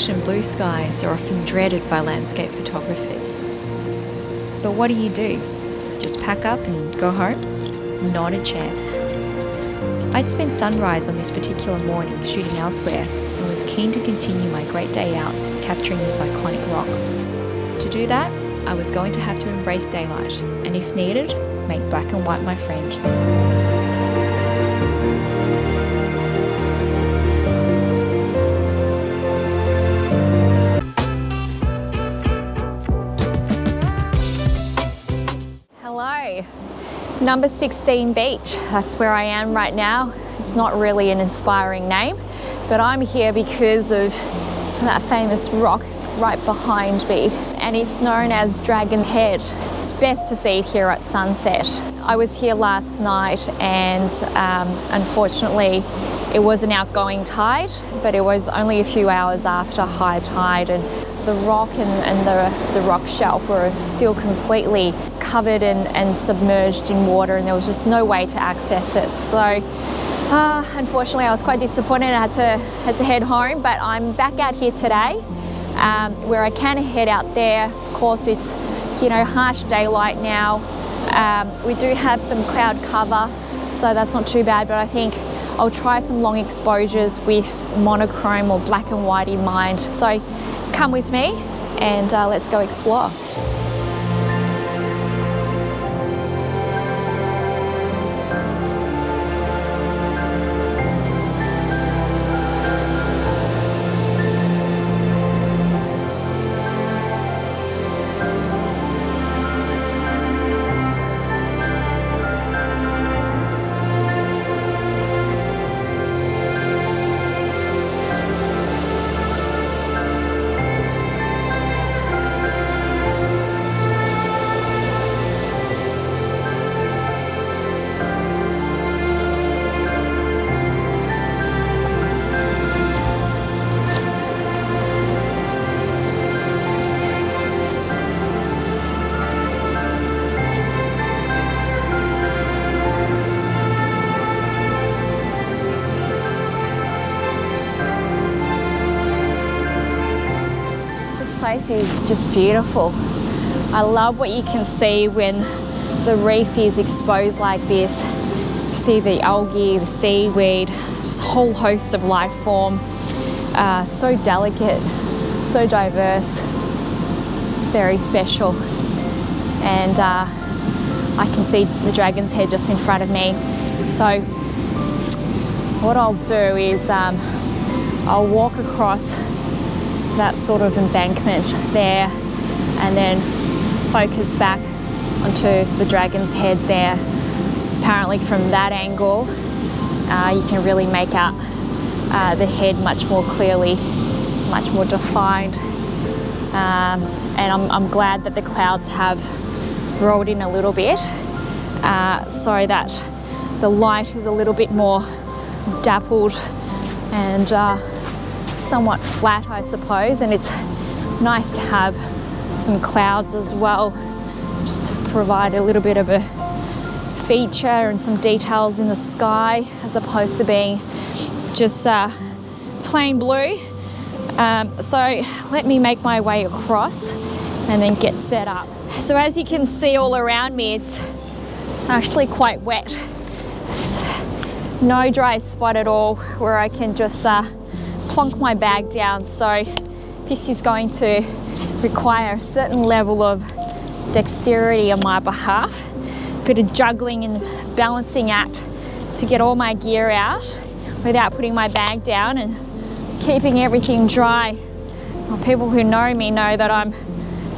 white and blue skies are often dreaded by landscape photographers. But what do? Just pack up and go home? Not a chance. I'd spent sunrise on this particular morning shooting elsewhere and was keen to continue my great day out capturing this iconic rock. To do that, I was going to have to embrace daylight and, if needed, make black and white my friend. Hello, number 16 beach. That's where I am right now. It's not really an inspiring name, but I'm here because of that famous rock right behind me, and it's known as Dragon Head. It's best to see it here at sunset. I was here last night and unfortunately it was an outgoing tide, but it was only a few hours after high tide, and the rock and the rock shelf were still completely covered and submerged in water, and there was just no way to access it. So unfortunately I was quite disappointed. I had to head home, but I'm back out here today where I can head out there. Of course, it's, you know, harsh daylight now. We do have some cloud cover, so that's not too bad, but I think I'll try some long exposures with monochrome or black and white in mind. So come with me and let's go explore. This place is just beautiful. I love what you can see when the reef is exposed like this. You see the algae, the seaweed, just a whole host of life form. So delicate, so diverse, very special. And I can see the Dragon's Head just in front of me. So what I'll do is I'll walk across that sort of embankment there and then focus back onto the Dragon's Head there. Apparently from that angle you can really make out the head much more clearly, much more defined, and I'm glad that the clouds have rolled in a little bit so that the light is a little bit more dappled and somewhat flat, I suppose, and it's nice to have some clouds as well, just to provide a little bit of a feature and some details in the sky as opposed to being just plain blue. So let me make my way across and then get set up. So as you can see all around me, it's actually quite wet. It's no dry spot at all where I can just plonk my bag down. So this is going to require a certain level of dexterity on my behalf, a bit of juggling and balancing act to get all my gear out without putting my bag down and keeping everything dry. Well, people who know me know that I'm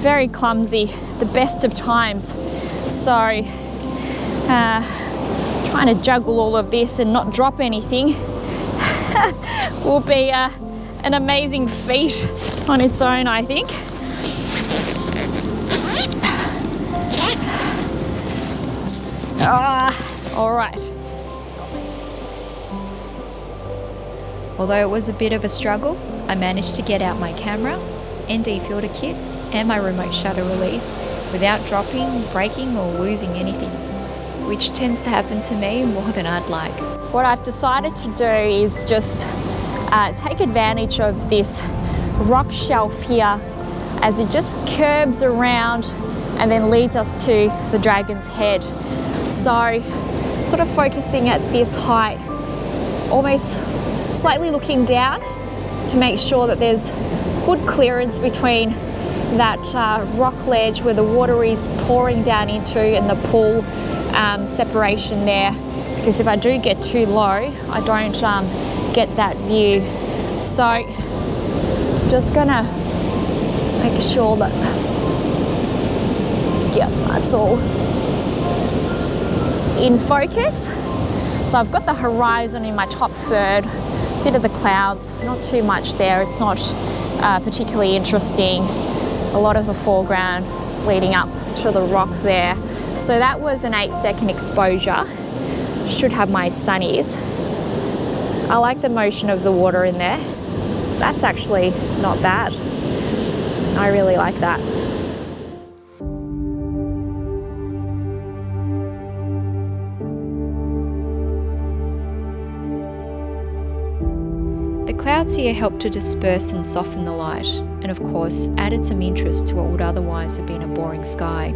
very clumsy the best of times, so trying to juggle all of this and not drop anything will be an amazing feat on its own, I think. All right. Although it was a bit of a struggle, I managed to get out my camera, ND filter kit and my remote shutter release without dropping, breaking or losing anything, which tends to happen to me more than I'd like. What I've decided to do is just take advantage of this rock shelf here as it just curves around and then leads us to the dragon's head. So sort of focusing at this height, almost slightly looking down to make sure that there's good clearance between that rock ledge where the water is pouring down into and the pool separation there, because if I do get too low, I don't get that view. So just gonna make sure that, yeah, that's all in focus. So I've got the horizon in my top third, bit of the clouds, not too much there. It's not particularly interesting. A lot of the foreground leading up to the rock there. So that was an 8-second exposure. Should have my sunnies. I like the motion of the water in there. That's actually not bad. I really like that. The clouds here helped to disperse and soften the light, and of course added some interest to what would otherwise have been a boring sky.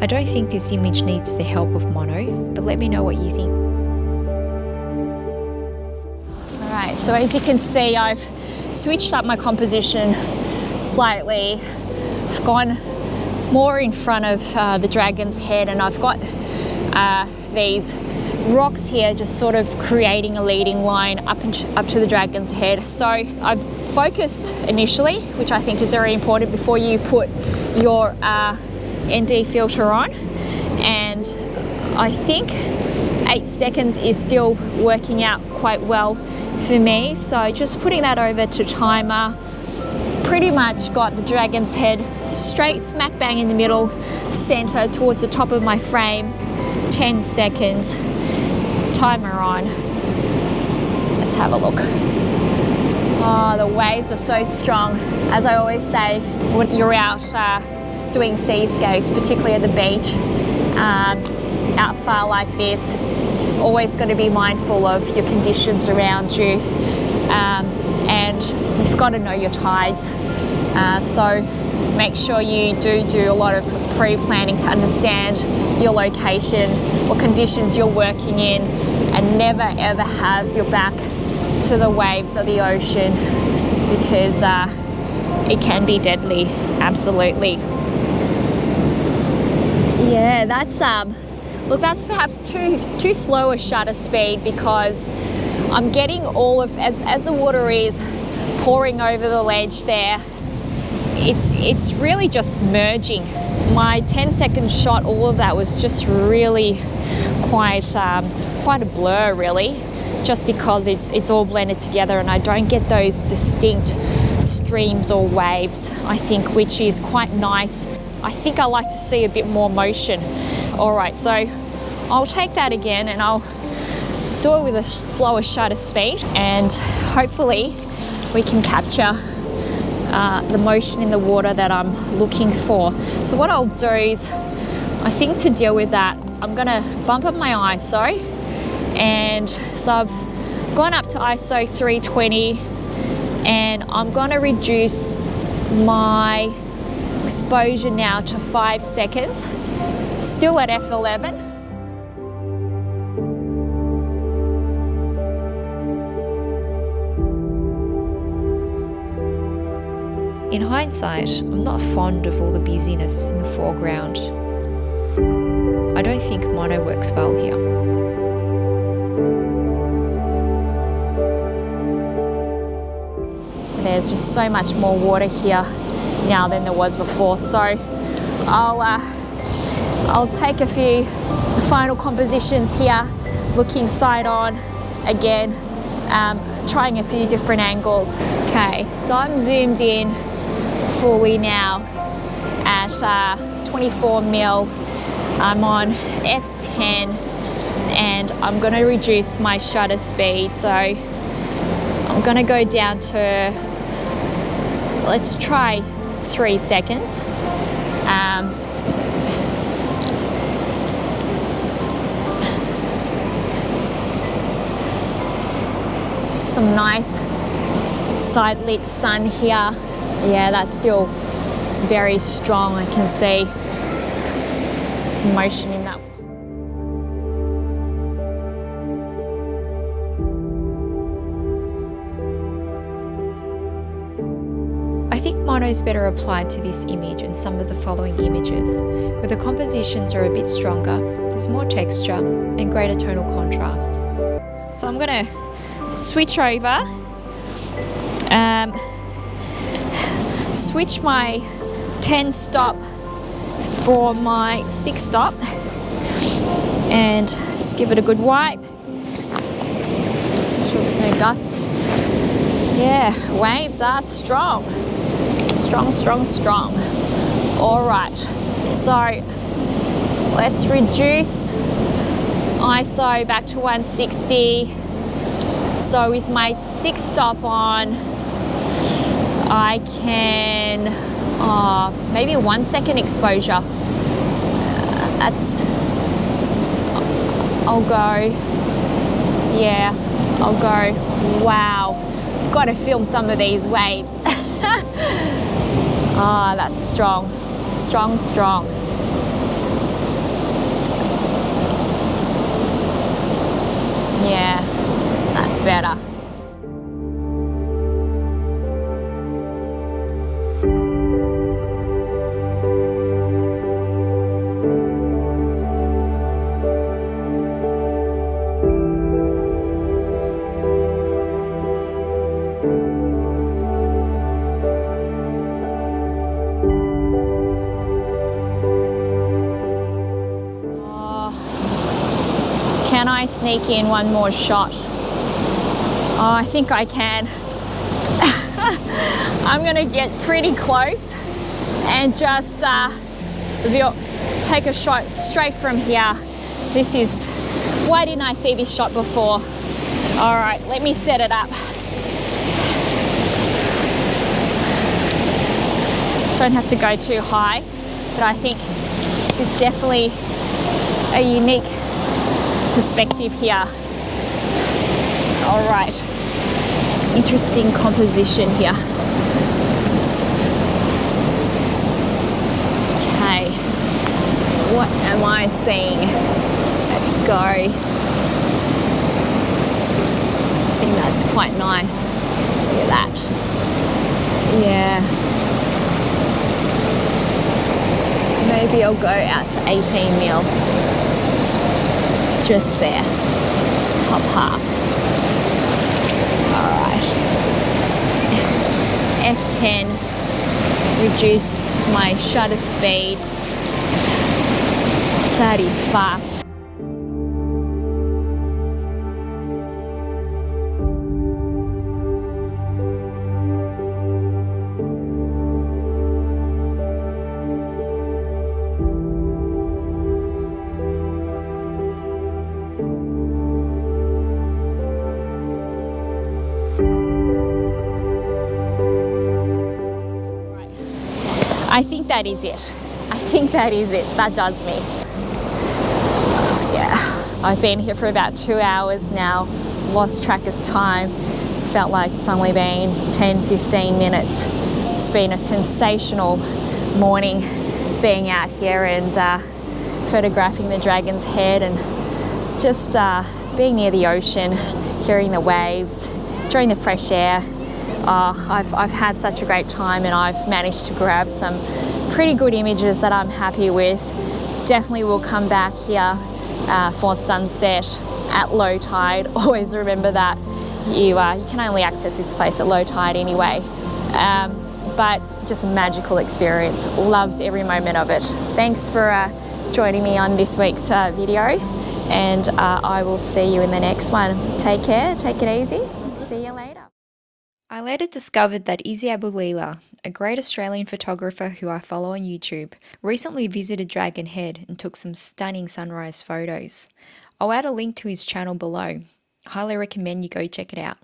I don't think this image needs the help of mono, but let me know what you think. Alright, so as you can see, I've switched up my composition slightly. I've gone more in front of the dragon's head, and I've got these rocks here just sort of creating a leading line up to the dragon's head. So I've focused initially, which I think is very important before you put your ND filter on, and I think 8 seconds is still working out quite well for me. So just putting that over to timer, pretty much got the dragon's head straight smack bang in the middle, center towards the top of my frame. 10 seconds, timer on. Let's have a look. Oh, the waves are so strong. As I always say, when you're out doing seascapes, particularly at the beach, out far like this, you've always got to be mindful of your conditions around you, and you've got to know your tides. So make sure you do a lot of pre-planning to understand your location, what conditions you're working in, and never ever have your back to the waves or the ocean, because it can be deadly, absolutely. Yeah, that's look, that's perhaps too slow a shutter speed, because I'm getting all of, as the water is pouring over the ledge there, it's really just merging. My 10-second shot, all of that was just really quite a blur, really, just because it's all blended together and I don't get those distinct streams or waves, I think, which is quite nice. I think I like to see a bit more motion. All right, so I'll take that again and I'll do it with a slower shutter speed, and hopefully we can capture the motion in the water that I'm looking for. So what I'll do is, I think to deal with that, I'm gonna bump up my ISO, and so I've gone up to ISO 320, and I'm gonna reduce my exposure now to 5 seconds, still at f11. In hindsight, I'm not fond of all the busyness in the foreground. I don't think mono works well here. There's just so much more water here now than there was before, so I'll take a few final compositions here, looking side on again, trying a few different angles. Okay, so I'm zoomed in fully now at 24 mil. I'm on f10, and I'm going to reduce my shutter speed, so I'm going to go down to, let's try 3 seconds. Some nice side lit sun here. Yeah, that's still very strong. I can see some motion in that. I think mono is better applied to this image and some of the following images, where the compositions are a bit stronger, there's more texture and greater tonal contrast. So I'm gonna switch over, switch my 10 stop for my 6 stop, and just give it a good wipe. Make sure there's no dust. Yeah, waves are strong. Strong, strong, strong. All right, so let's reduce ISO back to 160. So with my 6 stop on, I can maybe 1 second exposure. I'll go, yeah, I'll go, wow. I've got to film some of these waves. Ah, that's strong, strong, strong. Yeah, that's better. Can I sneak in one more shot? Oh, I think I can. I'm gonna get pretty close and just take a shot straight from here. This is, why didn't I see this shot before? All right, let me set it up. Don't have to go too high, but I think this is definitely a unique perspective here. All right, interesting composition here. Okay, what am I seeing? Let's go. I think that's quite nice. Look at that. Yeah. Maybe I'll go out to 18 mil. Just there, top half. All right. F10, reduce my shutter speed. That is fast. I think that is it. I think that is it. That does me. Yeah, I've been here for about 2 hours now. Lost track of time. It's felt like it's only been 10, 15 minutes. It's been a sensational morning being out here and photographing the dragon's head and just being near the ocean, hearing the waves, enjoying the fresh air. I've had such a great time and I've managed to grab some pretty good images that I'm happy with. Definitely will come back here for sunset at low tide. Always remember that. You can only access this place at low tide anyway. But just a magical experience. Loved every moment of it. Thanks for joining me on this week's video, and I will see you in the next one. Take care, take it easy. See you later. I later discovered that Izzy Abulila, a great Australian photographer who I follow on YouTube, recently visited Dragon Head and took some stunning sunrise photos. I'll add a link to his channel below. Highly recommend you go check it out.